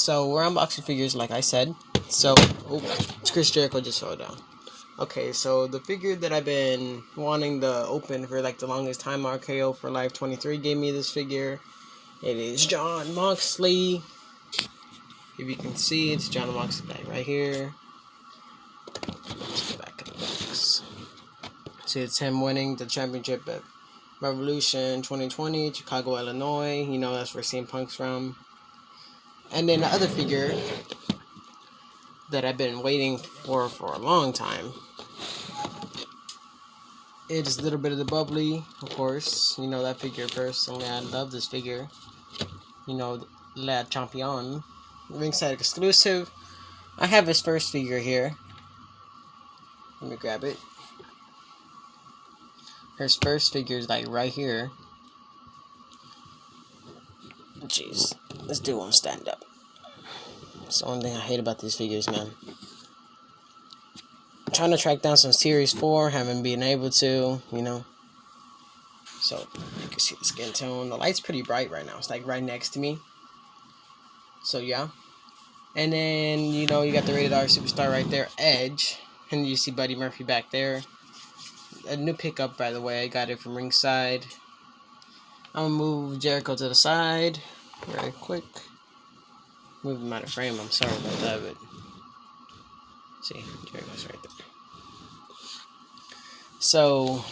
So we're unboxing figures, like I said. So, Chris Jericho just fell down. Okay, so the figure that I've been wanting to open for like the longest time, RKO for Life 23 gave me this figure. It is Jon Moxley. If you can see, it's Jon Moxley right here. Let's go back in the box. See, it's him winning the championship at Revolution 2020, Chicago, Illinois. You know, that's where CM Punk's from. And then the other figure that I've been waiting for a long time. It's a little bit of the bubbly, of course. You know that figure personally. I love this figure. You know, La Champion. Ringside exclusive. I have his first figure here. Let me grab it. His first figure is like right here. Jeez, this dude won't stand up. That's the only thing I hate about these figures, man. I'm trying to track down some Series 4, haven't been able to, you know. So, you can see the skin tone. The light's pretty bright right now. It's like right next to me. So, yeah. And then, you know, you got the Rated R Superstar right there, Edge. And you see Buddy Murphy back there. A new pickup, by the way. I got it from Ringside. I'm going to move Jericho to the side very quick. Move him out of frame. I'm sorry about that, but see, Jericho's right there. So,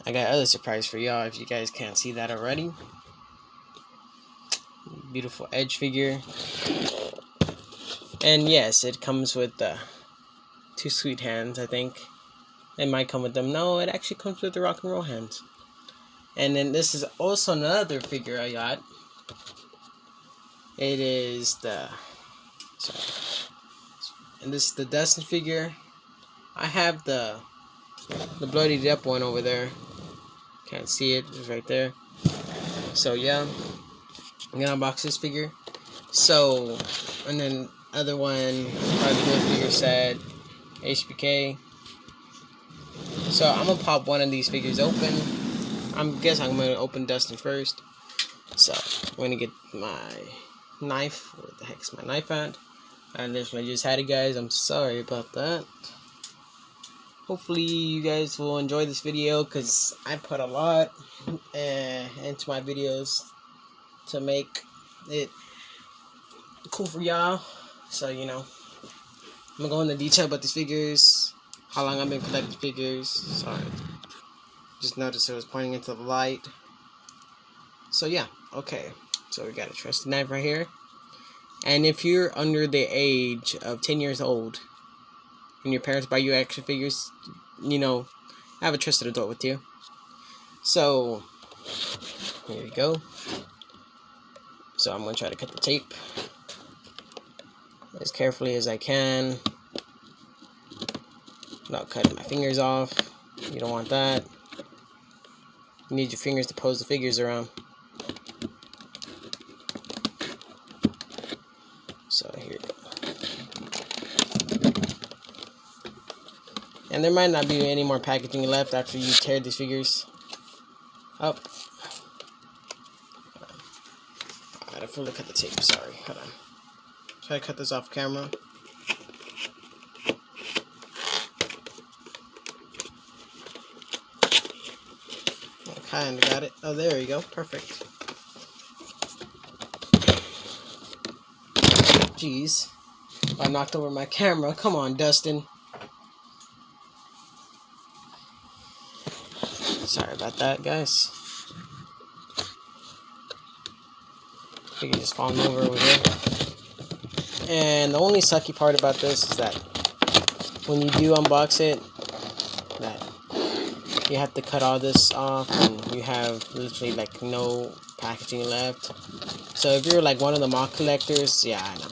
I got another surprise for y'all if you guys can't see that already. Beautiful Edge figure. And yes, it comes with 2 sweet hands, I think. It might come with them. No, it actually comes with the rock and roll hands. And then this is also another figure I got. It is and this is the Dustin figure. I have the bloodied up one over there. Can't see it, it's right there. So yeah, I'm gonna unbox this figure. So, and then other one, the figure set, HBK. So I'm gonna pop one of these figures open. I'm gonna open Dustin first. So I'm gonna get my knife. Where the heck's my knife at? And this one I just had it, guys. I'm sorry about that. Hopefully you guys will enjoy this video because I put a lot into my videos to make it cool for y'all. So, you know, I'm gonna go into detail about these figures, how long I've been collecting figures. Sorry, just noticed it was pointing into the light. So yeah, okay. So we got a trusty knife right here. And if you're under the age of 10 years old and your parents buy you action figures, you know, have a trusted adult with you. So, here we go. So I'm going to try to cut the tape as carefully as I can. Not cutting my fingers off. You don't want that. You need your fingers to pose the figures around. So here we go. And there might not be any more packaging left after you tear these figures up. I gotta fully cut the tape, sorry. Hold on. Try to cut this off camera. I kinda got it. Oh, there you go. Perfect. Jeez. I knocked over my camera. Come on, Dustin. Sorry about that, guys. I think just falling over here. And the only sucky part about this is that when you do unbox it, that you have to cut all this off and you have literally like no packaging left. So if you're like one of the mock collectors, yeah, I know.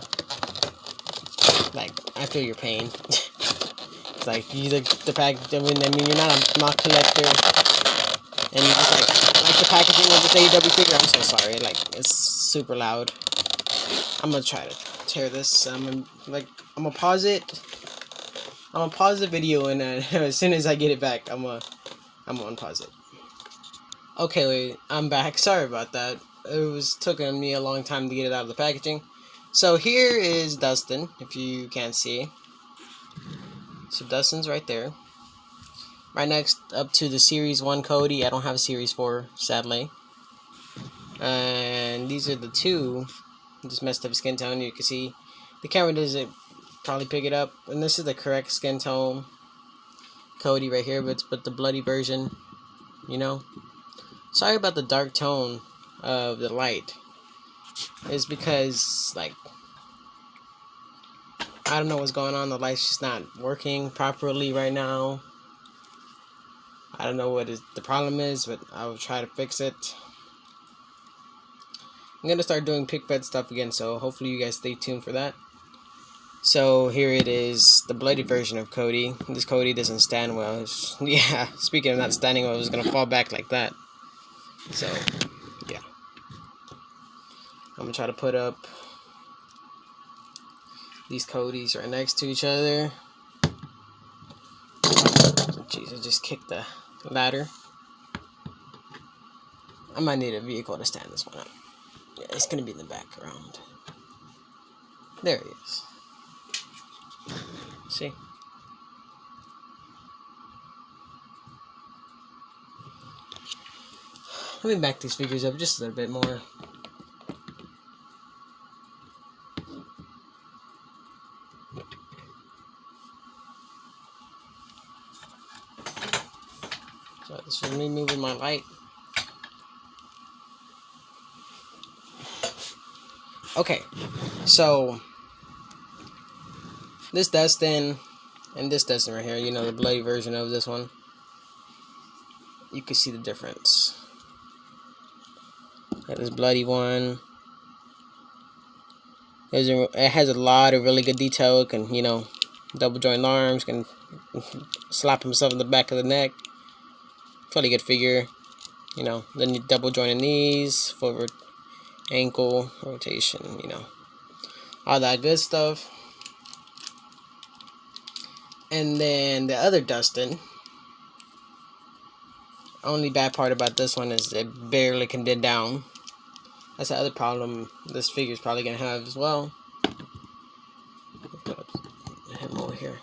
Like, I feel your pain. It's like, you the package, I mean, you're not a mock collector, and you just like the packaging of this AEW figure. I'm so sorry, like, it's super loud. I'm gonna try to tear this. I'm gonna pause it. I'm gonna pause the video, and as soon as I get it back, I'm gonna unpause it. Okay, wait, I'm back. Sorry about that. it was taking me a long time to get it out of the packaging. So here is Dustin, if you can't see. So Dustin's right there. Right next up to the Series 1 Cody. I don't have a Series 4, sadly. And these are the two. Just messed up skin tone. You can see the camera doesn't probably pick it up. And this is the correct skin tone Cody right here, but the bloody version, you know. Sorry about the dark tone of the light. It's because, like, I don't know what's going on. The light's just not working properly right now. I don't know what the problem is, but I will try to fix it. I'm going to start doing pick fed stuff again, so hopefully you guys stay tuned for that. So here it is, the bloody version of Cody. This Cody doesn't stand well. Yeah, speaking of not standing well, it's going to fall back like that. So, yeah. I'm going to try to put up these Codys right next to each other. Jeez, I just kicked the ladder. I might need a vehicle to stand this one up. Yeah, it's going to be in the background. There he is. See? Let me back these figures up just a little bit more. So this is me moving my light. Okay, so this Dustin and this Dustin right here, you know, the bloody version of this one, you can see the difference. Got this bloody one. It has a lot of really good detail. It can, you know, double joint arms, can slap himself in the back of the neck. Fairly good figure. You know, then you double joint the knees, forward ankle rotation, you know, all that good stuff. And then the other Dustin, only bad part about this one is it barely can get down. That's the other problem this figure is probably gonna have as well. Put him over here.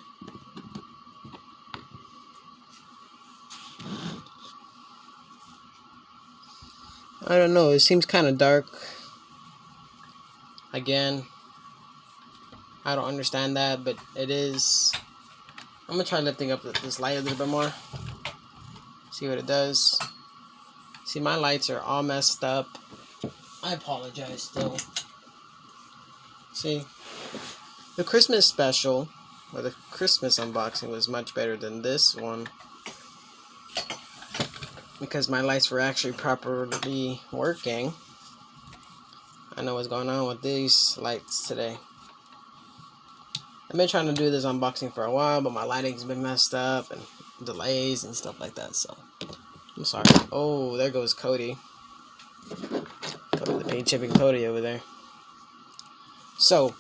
I don't know, it seems kind of dark. Again, I don't understand that, but it is. I'm gonna try lifting up this light a little bit more. See what it does. See, my lights are all messed up. I apologize still. See, the Christmas special, or the Christmas unboxing, was much better than this one. Because my lights were actually properly working. I know what's going on with these lights today. I've been trying to do this unboxing for a while, but my lighting's been messed up and delays and stuff like that, so I'm sorry. Oh, there goes Cody. The paint chipping Cody over there. So,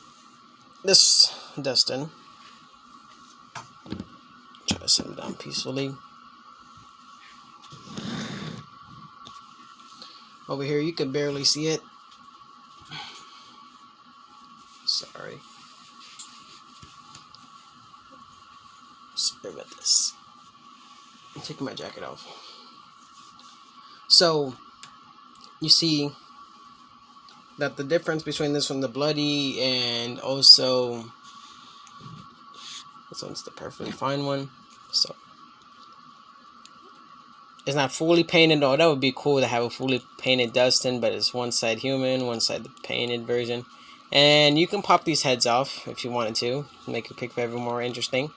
this Dustin. Try to sit him down peacefully. Over here, you can barely see it. Sorry. Sorry about this. I'm taking my jacket off. So, you see that the difference between this one, the bloody, and also this one's the perfectly fine one. So, it's not fully painted, though. That would be cool to have a fully painted Dustin, but it's one side human, one side the painted version. And you can pop these heads off if you wanted to, make your pick favorite more interesting.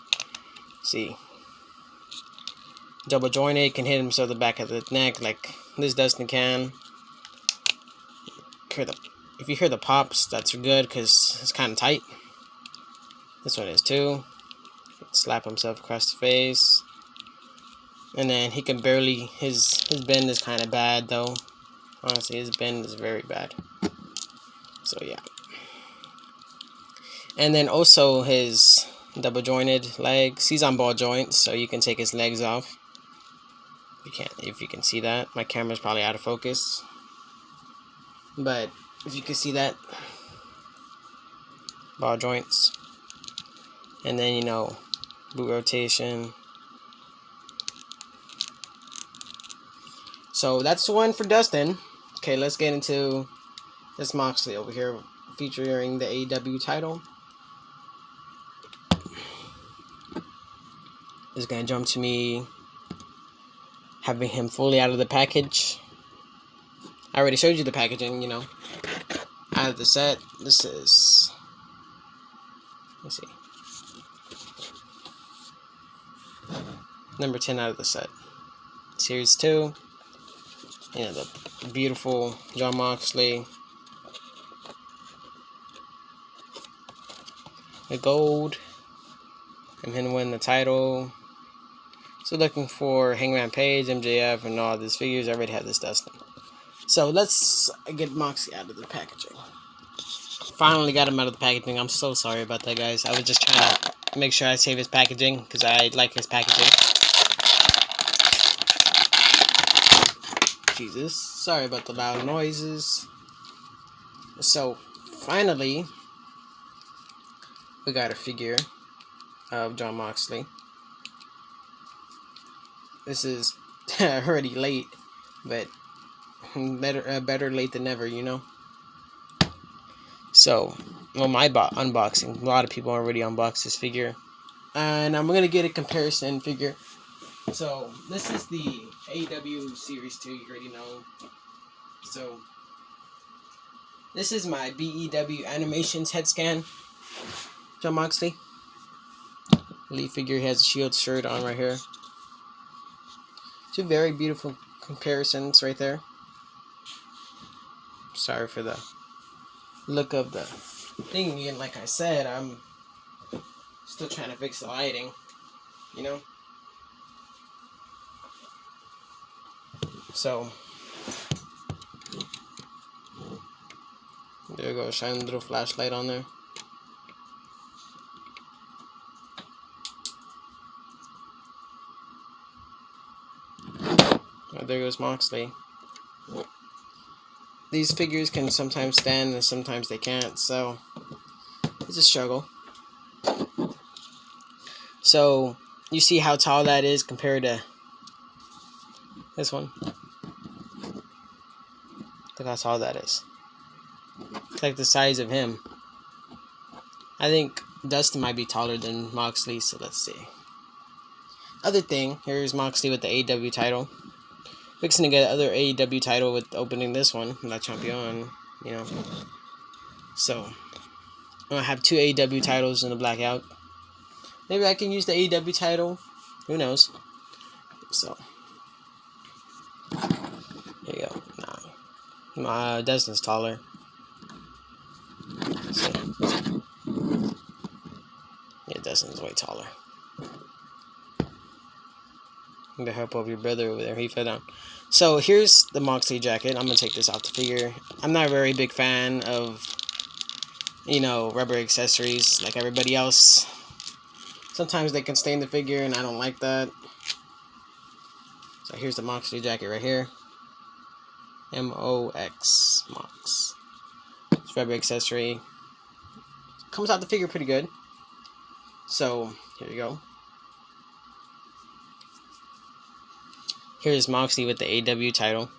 See, double jointed, can hit himself the back of the neck like this Dustin can. If you hear the pops, that's good because it's kind of tight. This one is too. Slap himself across the face. And then he can barely, his bend is kind of bad though. Honestly, his bend is very bad. So yeah. And then also his double jointed legs. He's on ball joints, so you can take his legs off. If you can see that. My camera's probably out of focus. But if you can see that, ball joints, and then boot rotation. So that's the one for Dustin. Okay, let's get into this Moxley over here featuring the AEW title. It's gonna jump to me having him fully out of the package. I already showed you the packaging, out of the set. This is, let's see, number 10 out of the set. Series 2. The beautiful Jon Moxley. The gold. And him win the title. So looking for Hangman Page, MJF, and all these figures. I already have this Dustin. So let's get Moxley out of the packaging. Finally got him out of the packaging. I'm so sorry about that, guys. I was just trying to make sure I save his packaging because I like his packaging. Jesus. Sorry about the loud noises. So finally, we got a figure of Jon Moxley. This is already late, but better late than never, So, well, my unboxing. A lot of people already unboxed this figure, and I'm gonna get a comparison figure. So this is the AEW Series 2. You already know. So this is my BEW Animations head scan. Jon Moxley. Elite figure. He has a Shield shirt on right here. Two very beautiful comparisons right there. Sorry for the look of the thing. And like I said, I'm still trying to fix the lighting. So there you go. Shine a little flashlight on there. There goes Moxley. These figures can sometimes stand and sometimes they can't, so it's a struggle. So you see how tall that is compared to this one. Look how tall that is. It's like the size of him. I think Dustin might be taller than Moxley, so let's see. Other thing, here's Moxley with the AEW title. Fixing to get another AEW title with opening this one, La Champion, So, I'm going to have 2 AEW titles in the blackout. Maybe I can use the AEW title. Who knows? So, there you go. Nah. Dustin's taller. So, yeah, Dustin's way taller. I'm gonna help over your brother over there. He fell down. So here's the Moxley jacket. I'm gonna take this off the figure. I'm not a very big fan of, rubber accessories like everybody else. Sometimes they can stain the figure, and I don't like that. So here's the Moxley jacket right here. MOX Mox. It's rubber accessory. Comes out the figure pretty good. So here you go. Here's Moxley with the AEW title.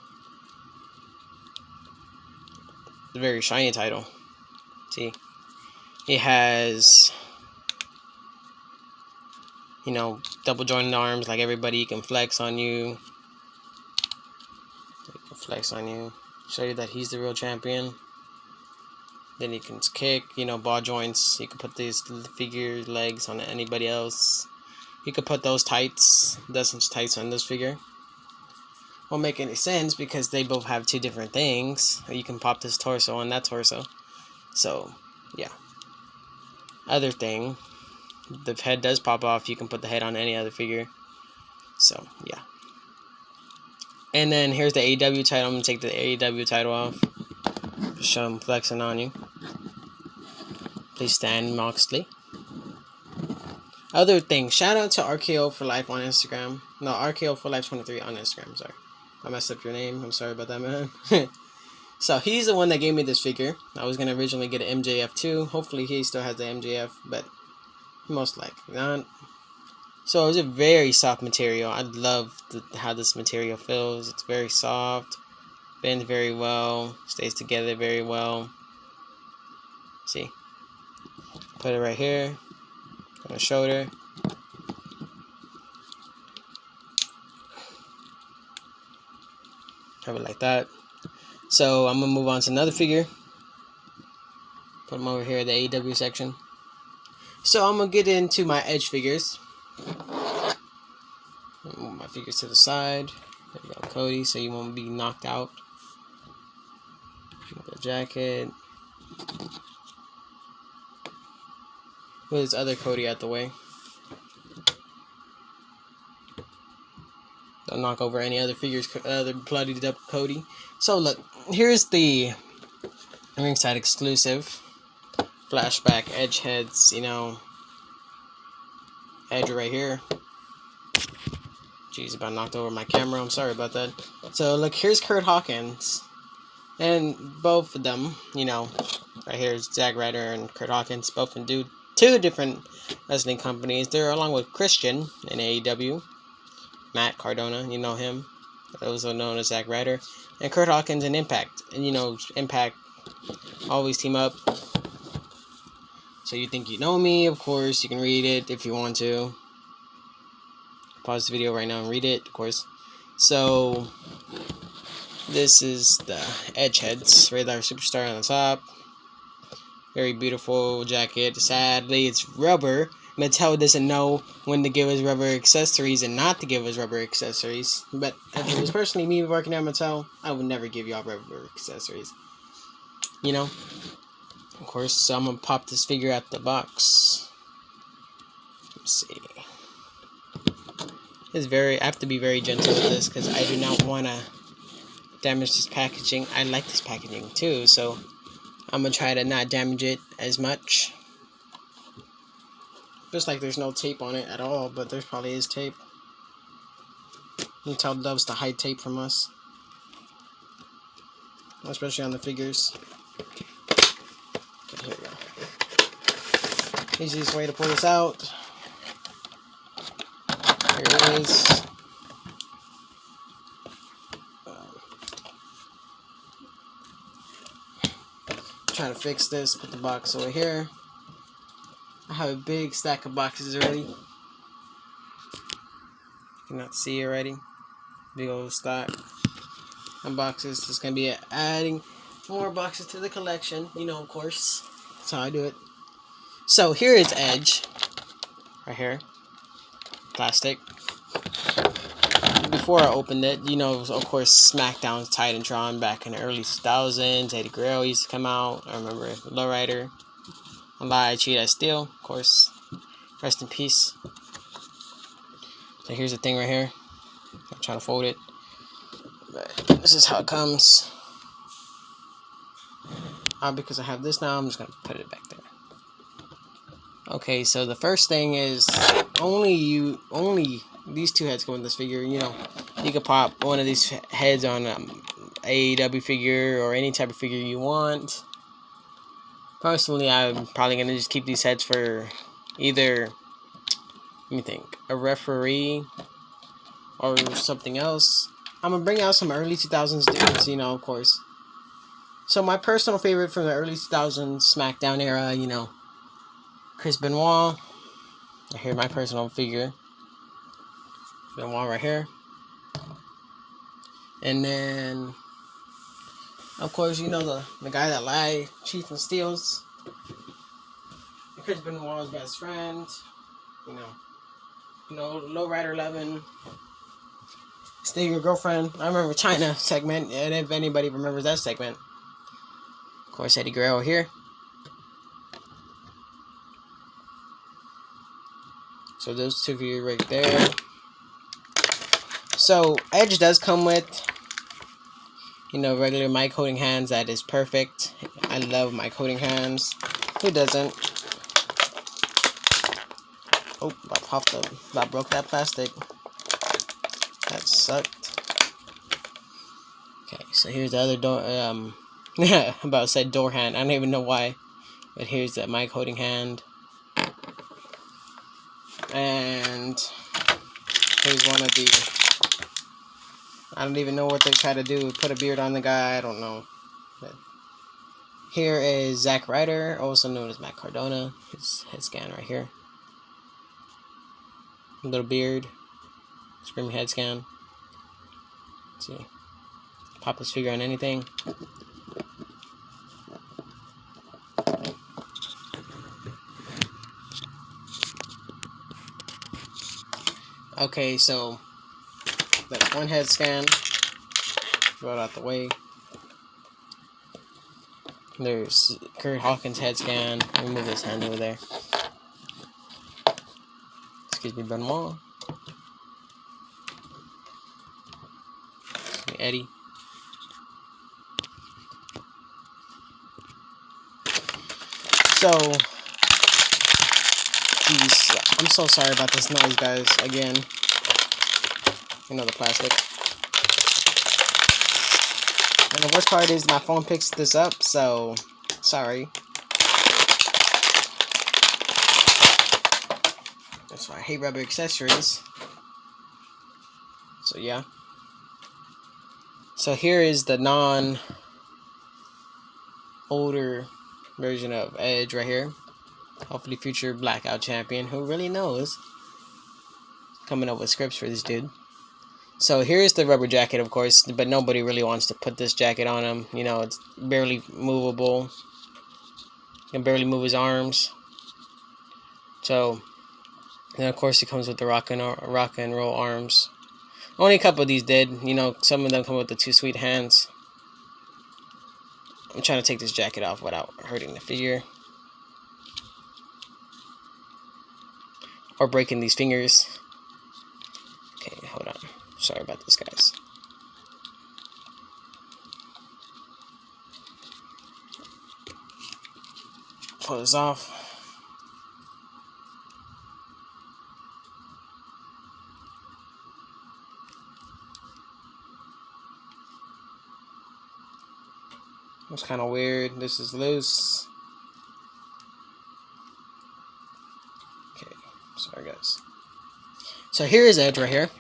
The very shiny title. See? It has, double jointed arms like everybody. He can flex on you. Show you that he's the real champion. Then he can kick, ball joints. You can put these figure legs on anybody else. You could put those tights, Dustin's tights on this figure. Won't make any sense because they both have 2 different things. You can pop this torso on that torso. So, yeah. Other thing, the head does pop off. You can put the head on any other figure. So, yeah. And then here's the AEW title. I'm going to take the AEW title off. Just show him flexing on you. Please stand, Moxley. Other thing, shout out to RKO for Life on Instagram. No, RKO for Life 23 on Instagram, sorry. I messed up your name. I'm sorry about that, man. So he's the one that gave me this figure. I was gonna originally get an MJF too. Hopefully he still has the MJF, but most likely not. So it's a very soft material. I love how this material feels. It's very soft, bends very well, stays together very well. See, put it right here on the shoulder. Have it like that. So I'm gonna move on to another figure. Put them over here in the AEW section. So I'm gonna get into my Edge figures. Move my figures to the side. There you go, Cody, so you won't be knocked out. The jacket. With his other Cody out the way. Don't knock over any other figures, other bloodied up Cody. So look, here's the ringside exclusive flashback Edge heads. You know, Edge right here. Jeez, about knocked over my camera. I'm sorry about that. So look, here's Kurt Hawkins, and both of them, you know, right here is Zack Ryder and Kurt Hawkins, both in two different wrestling companies. They're along with Christian in AEW, Matt Cardona, you know him, also known as Zack Ryder, and Kurt Hawkins in Impact. And you know, Impact always team up. So you think you know me? Of course, you can read it if you want to. Pause the video right now and read it, of course. So this is the Edge heads, Radar Superstar on the top. Very beautiful jacket. Sadly, it's rubber. Mattel doesn't know when to give us rubber accessories and not to give us rubber accessories. But if it was personally me working at Mattel, I would never give y'all rubber accessories. You know? Of course, so I'm going to pop this figure out the box. Let's see. I have to be very gentle with this because I do not want to damage this packaging. I like this packaging too, so I'm going to try to not damage it as much. Just like there's no tape on it at all, but there probably is tape. Mattel loves to hide tape from us. Especially on the figures. Okay, here we go. Easiest way to pull this out. Here it is. Trying to fix this, put the box over here. I have a big stack of boxes already. You cannot see already. Big old stack of boxes. Just gonna be adding more boxes to the collection. You know, of course. That's how I do it. So here is Edge. Right here. Plastic. Before I opened it, you know, of course, SmackDown's Titantron back in the early 2000s. Eddie Guerrero used to come out. I remember Lowrider. Lie, Cheat, I Steal, of course. Rest in peace. So here's the thing right here. I'm trying to fold it. But this is how it comes. Because I have this now, I'm just going to put it back there. Okay, so the first thing is only these two heads go in this figure. You know, you could pop one of these heads on AEW figure or any type of figure you want. Personally, I'm probably going to just keep these heads for either, let me think, a referee or something else. I'm going to bring out some early 2000s dudes, you know, of course. So my personal favorite from the early 2000s SmackDown era, you know, Chris Benoit. Here's my personal figure. Benoit right here. And then, of course, you know the guy that lied, cheats and steals. Chris Benoit's best friend. You know, Lowrider 11. Steal Your Girlfriend. I remember China segment, and if anybody remembers that segment. Of course, Eddie Guerrero here. So those two of you right there. So Edge does come with, you know, regular mic holding hands. That is perfect. I love mic holding hands. Who doesn't? Oh, I broke that plastic. That sucked. Okay, so here's the other I'm about to say door hand. I don't even know why. But here's that mic holding hand. And here's one of the... I don't even know what they try to do. Put a beard on the guy. I don't know. But here is Zack Ryder, also known as Matt Cardona. His head scan right here. Little beard. Screaming head scan. Let's see. Pop his figure on anything. Okay, so that's one head scan. Throw it out the way. There's Kurt Hawkins' head scan. Remove his hand over there. Excuse me, Benoit. Eddie. So, geez, I'm so sorry about this noise, guys. Again, you know, the plastic. And the worst part is my phone picks this up, so sorry. That's why I hate rubber accessories. So yeah. So here is the older version of Edge right here. Hopefully future Blackout champion. Who really knows? Coming up with scripts for this dude. So here's the rubber jacket, of course, but nobody really wants to put this jacket on him. You know, it's barely movable. He can barely move his arms. So, and of course, it comes with the rock and roll arms. Only a couple of these did. You know, some of them come with the two sweet hands. I'm trying to take this jacket off without hurting the figure. Or breaking these fingers. Okay, hold on. Sorry about this, guys. Pull this off. It's kind of weird. This is loose. Okay, sorry guys. So here is Edge right here.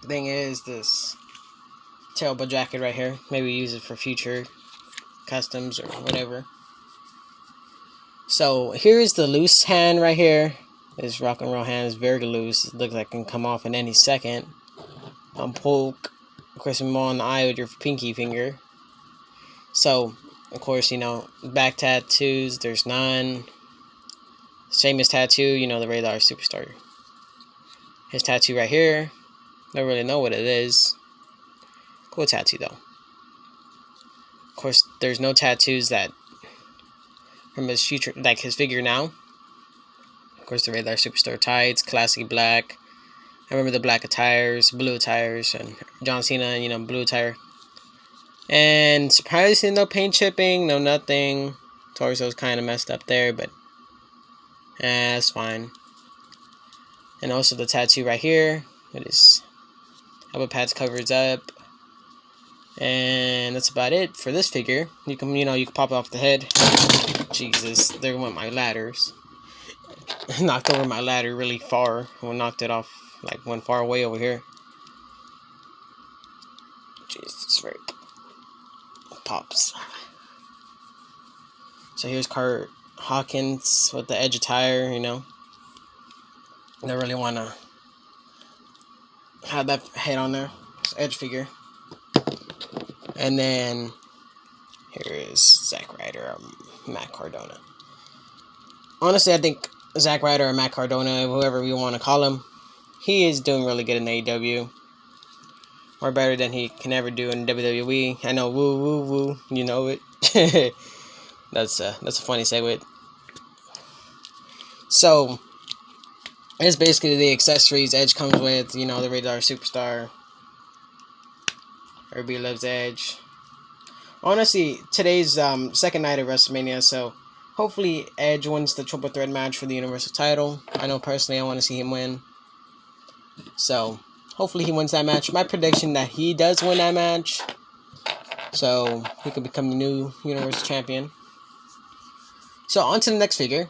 The thing is this terrible jacket right here. Maybe use it for future customs or whatever. So here's the loose hand right here. This rock and roll hand is very loose. It looks like it can come off in any second. Poke, of course, him on the eye with your pinky finger. So, of course, you know, back tattoos, there's none. Sheamus tattoo, you know, the Radar Superstar. His tattoo right here. Don't really know what it is. Cool tattoo, though. Of course, there's no tattoos that from his future, like his figure now. Of course, the Radar Superstar tights, classic black. I remember the black attires, blue attires, and John Cena, you know, blue attire. And surprisingly, no paint chipping, no nothing. Torso's kind of messed up there, but that's fine. And also the tattoo right here. It is elbow pads covers up. And that's about it for this figure. You can pop it off the head. Jesus, there went my ladders. Knocked over my ladder really far. I knocked it off, like went far away over here. Jesus, right. Pops. So here's Kurt Hawkins with the Edge attire, you know. I don't really want to have that head on there. It's Edge figure. And then here is Zack Ryder or Matt Cardona. Honestly, I think Zack Ryder or Matt Cardona, whoever you want to call him, he is doing really good in AEW. Or better than he can ever do in WWE. I know, woo, woo, woo. You know it. That's a funny segue. So, it's basically the accessories Edge comes with. You know, the Radar Superstar. Everybody loves Edge. Honestly, today's second night of WrestleMania, so hopefully Edge wins the triple threat match for the Universal title. I know personally I want to see him win. So, hopefully he wins that match. My prediction that he does win that match. so he could become the new Universal Champion. So on to the next figure.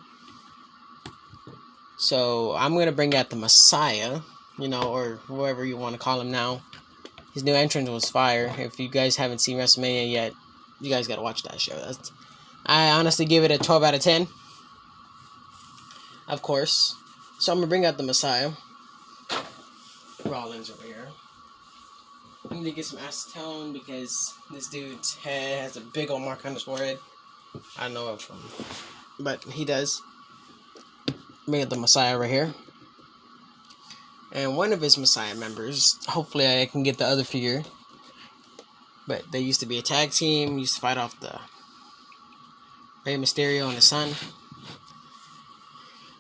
So I'm gonna bring out the Messiah, or whoever you want to call him now. His new entrance was fire. If you guys haven't seen WrestleMania yet, you guys gotta watch that show. I honestly give it a 12 out of 10. Of course. So I'm gonna bring out the Messiah. Rollins over here. I need to get some acetone because this dude's head has a big old mark on his forehead. I don't know which one, but he does. Bring out the Messiah right here. And one of his Messiah members, hopefully I can get the other figure. But they used to be a tag team, used to fight off the Rey Mysterio and his son.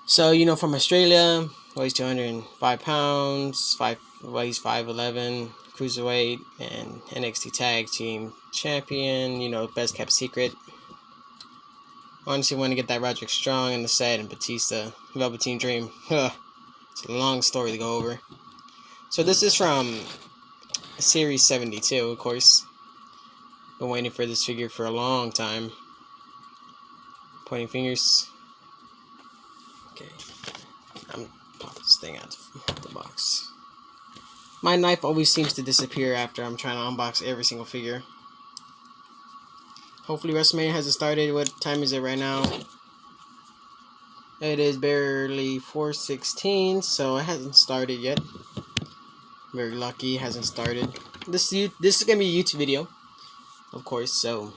So, from Australia, weighs 205 pounds, weighs 5'11", cruiserweight, and NXT Tag Team Champion, best kept secret. Honestly, want to get that Roderick Strong in the set and Batista, Velveteen Dream. It's a long story to go over. So this is from Series 72, of course. Been waiting for this figure for a long time. Pointing fingers. Okay. I'm pop this thing out of the box. My knife always seems to disappear after I'm trying to unbox every single figure. Hopefully WrestleMania hasn't started. What time is it right now? It is barely 4:16, so it hasn't started yet. Very lucky it hasn't started. This is gonna be a YouTube video, of course, so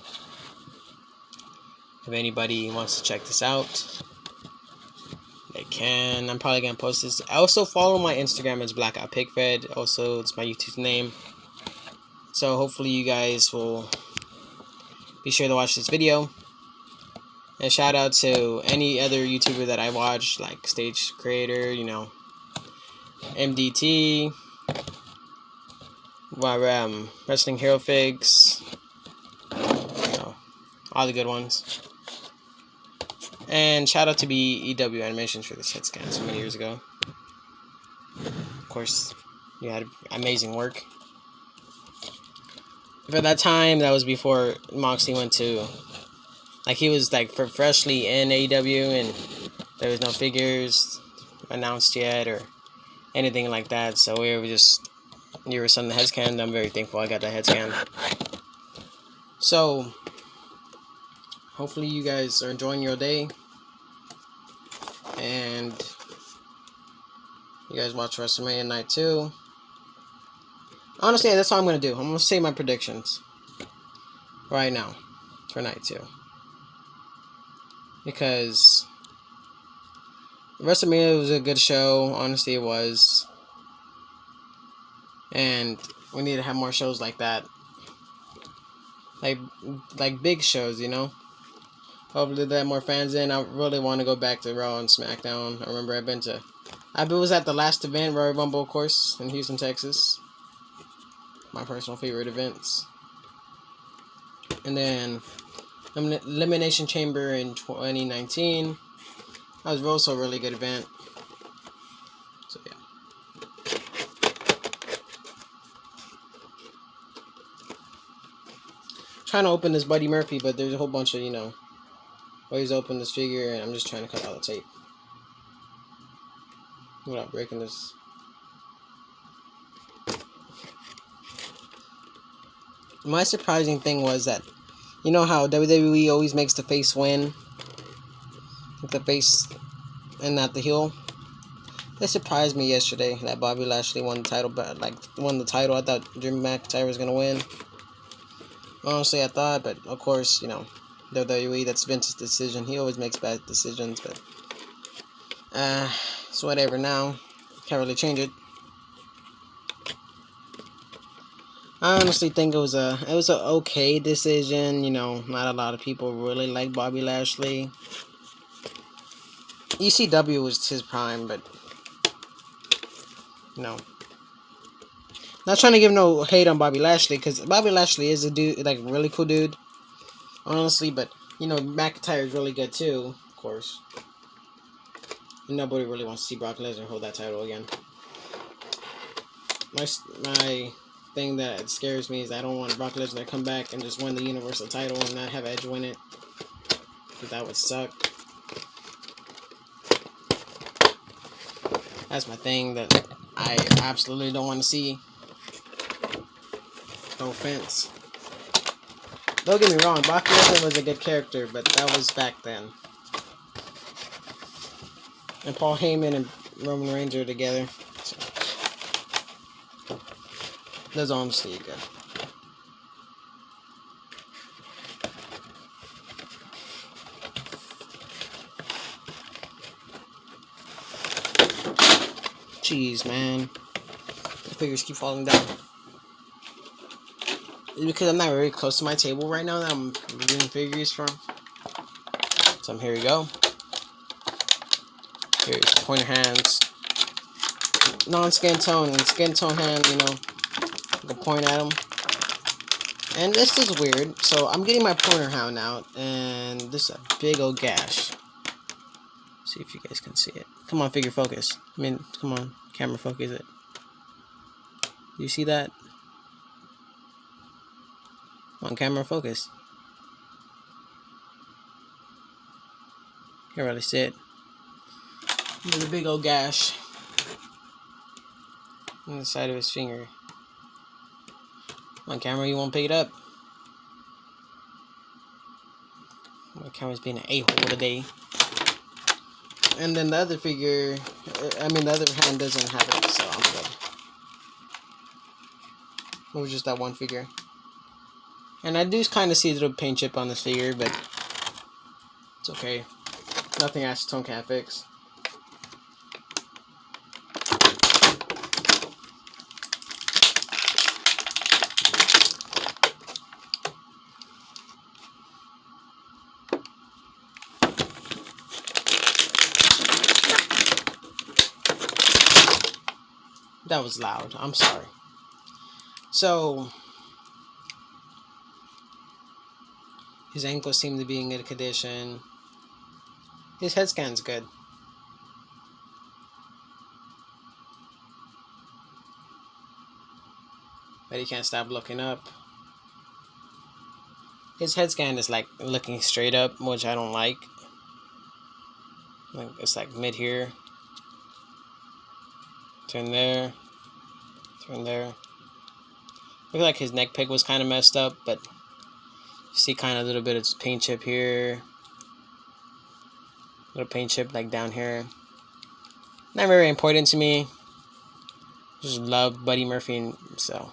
if anybody wants to check this out, they can. I'm probably gonna post this. I also follow my Instagram as Blackout Pigfed. Also, it's my YouTube name. So hopefully you guys will be sure to watch this video. And shout out to any other YouTuber that I watch, like Stage Creator, MDT, Wrestling Hero Figs, all the good ones. And shout out to BEW Animations for this head scan so many years ago. Of course, you had amazing work. For that time, that was before Moxley went to, he was freshly in AEW, and there was no figures announced yet or anything like that. So we were you were sending the head scan. I'm very thankful I got that head scan. So hopefully you guys are enjoying your day, and you guys watch WrestleMania Night 2. Honestly, that's all I'm going to do. I'm going to say my predictions right now for Night 2. Because WrestleMania was a good show. Honestly, it was. And we need to have more shows like that. Like big shows, Hopefully they have more fans in. I really want to go back to Raw and SmackDown. I remember I was at the last event, Royal Rumble, of course, in Houston, Texas. My personal favorite events. And then Elimination Chamber in 2019. That was also a really good event. So yeah. Trying to open this Buddy Murphy, but there's a whole bunch of ways to open this figure, and I'm just trying to cut all the tape without breaking this. My surprising thing was that, how WWE always makes the face win, the face and not the heel. It surprised me yesterday that Bobby Lashley won the title, but won the title. I thought Drew McIntyre was gonna win. Honestly, I thought, but of course, WWE, that's Vince's decision. He always makes bad decisions, but it's whatever now. Can't really change it. I honestly think it was a okay decision. Not a lot of people really like Bobby Lashley. ECW was his prime, but not trying to give no hate on Bobby Lashley, because Bobby Lashley is a dude, really cool dude, honestly. But McIntyre is really good too, of course. Nobody really wants to see Brock Lesnar hold that title again. My thing that scares me is I don't want Brock Lesnar to come back and just win the Universal title and not have Edge win it. Because that would suck. That's my thing that I absolutely don't want to see. No offense. Don't get me wrong, Brock Lesnar was a good character, but that was back then. And Paul Heyman and Roman Reigns are together. So. That's honestly good. Jeez, man. The figures keep falling down. It's because I'm not very close to my table right now that I'm reviewing figures from. So here we go. Here's pointer hands. Non-skin tone and skin tone hand, you know. I can point at them. And this is weird. So I'm getting my pointer hand out. And this is a big old gash. See if you guys can see it. Come on, figure focus. I mean, come on, camera focus it. Do you see that? On camera focus. Can't really see it. There's a big old gash on the side of his finger. On camera, you won't pick it up. My camera's being an a-hole today. And then the other figure, the other hand doesn't have it, so I'm good. It was just that one figure. And I do kind of see a little paint chip on this figure, but it's okay. Nothing acetone can't fix. That was loud. I'm sorry. So, his ankles seem to be in good condition. His head scan's good. But he can't stop looking up. His head scan is like looking straight up, which I don't like. It's like mid here. Turn there. Turn there. Look like his neck pick was kind of messed up, but you see kind of a little bit of paint chip here. Little paint chip like down here. Not very important to me. Just love Buddy Murphy, so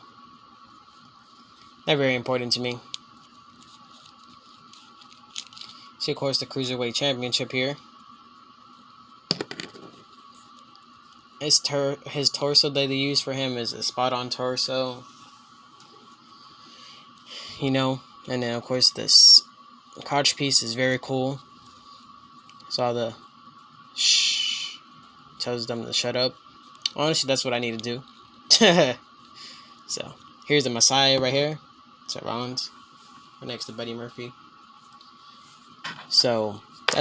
not very important to me. See, of course, the Cruiserweight Championship here. His torso that they use for him is a spot-on torso. You know, and then of course this crotch piece is very cool. So the shh tells them to shut up. Honestly, that's what I need to do. So here's the Messiah right here. Seth Rollins, right next to Buddy Murphy. So